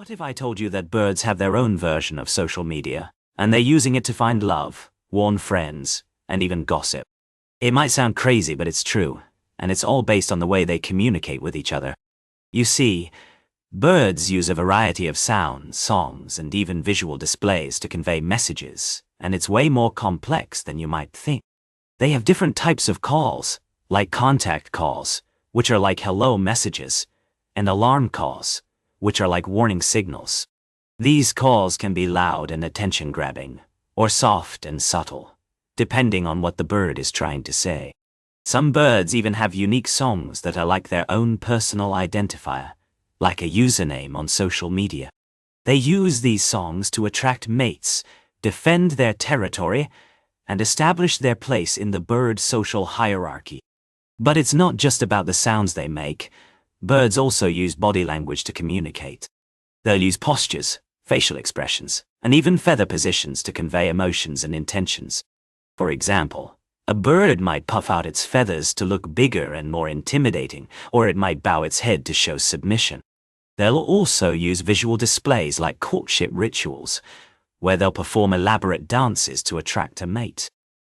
What if I told you that birds have their own version of social media, and they're using it to find love, warn friends, and even gossip? It might sound crazy, but it's true, and it's all based on the way they communicate with each other. You see, birds use a variety of sounds, songs, and even visual displays to convey messages, and it's way more complex than you might think. They have different types of calls, like contact calls, which are like hello messages, and alarm calls, which are like warning signals. These calls can be loud and attention-grabbing, or soft and subtle, depending on what the bird is trying to say. Some birds even have unique songs that are like their own personal identifier, like a username on social media. They use these songs to attract mates, defend their territory, and establish their place in the bird social hierarchy. But it's not just about the sounds they make. Birds also use body language to communicate. They'll use postures, facial expressions, and even feather positions to convey emotions and intentions. For example, a bird might puff out its feathers to look bigger and more intimidating, or it might bow its head to show submission. They'll also use visual displays like courtship rituals, where they'll perform elaborate dances to attract a mate.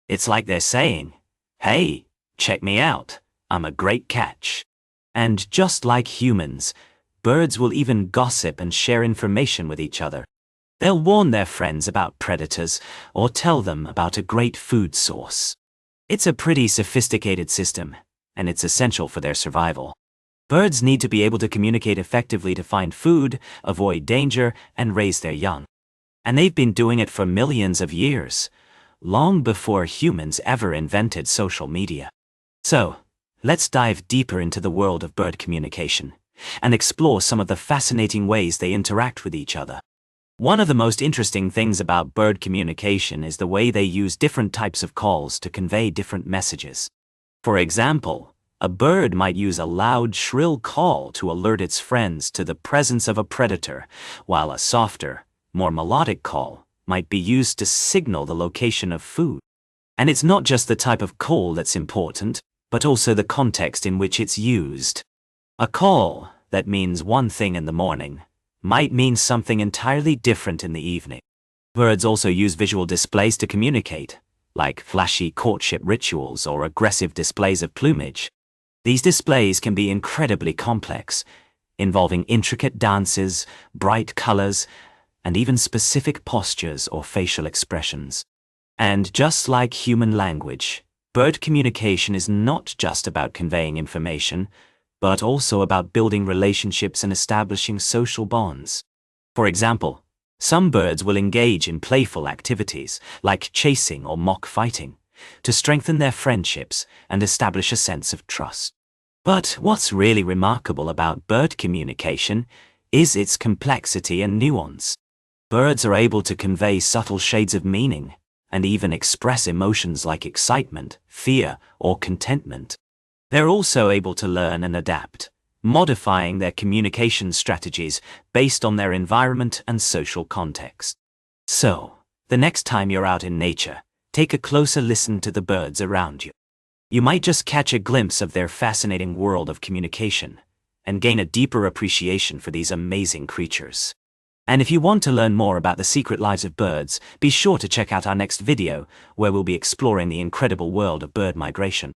It's like they're saying, "Hey, check me out, I'm a great catch." And just like humans, birds will even gossip and share information with each other. They'll warn their friends about predators or tell them about a great food source. It's a pretty sophisticated system, and it's essential for their survival. Birds need to be able to communicate effectively to find food, avoid danger, and raise their young. And they've been doing it for millions of years, long before humans ever invented social media. So, let's dive deeper into the world of bird communication and explore some of the fascinating ways they interact with each other. One of the most interesting things about bird communication is the way they use different types of calls to convey different messages. For example, a bird might use a loud, shrill call to alert its friends to the presence of a predator, while a softer, more melodic call might be used to signal the location of food. And it's not just the type of call that's important, but also the context in which it's used. A call that means one thing in the morning might mean something entirely different in the evening. Birds also use visual displays to communicate, like flashy courtship rituals or aggressive displays of plumage. These displays can be incredibly complex, involving intricate dances, bright colors, and even specific postures or facial expressions. And just like human language, bird communication is not just about conveying information, but also about building relationships and establishing social bonds. For example, some birds will engage in playful activities, like chasing or mock fighting, to strengthen their friendships and establish a sense of trust. But what's really remarkable about bird communication is its complexity and nuance. Birds are able to convey subtle shades of meaning, and even express emotions like excitement, fear, or contentment. They're also able to learn and adapt, modifying their communication strategies based on their environment and social context. So, the next time you're out in nature, take a closer listen to the birds around you. You might just catch a glimpse of their fascinating world of communication and gain a deeper appreciation for these amazing creatures. And if you want to learn more about the secret lives of birds, be sure to check out our next video, where we'll be exploring the incredible world of bird migration.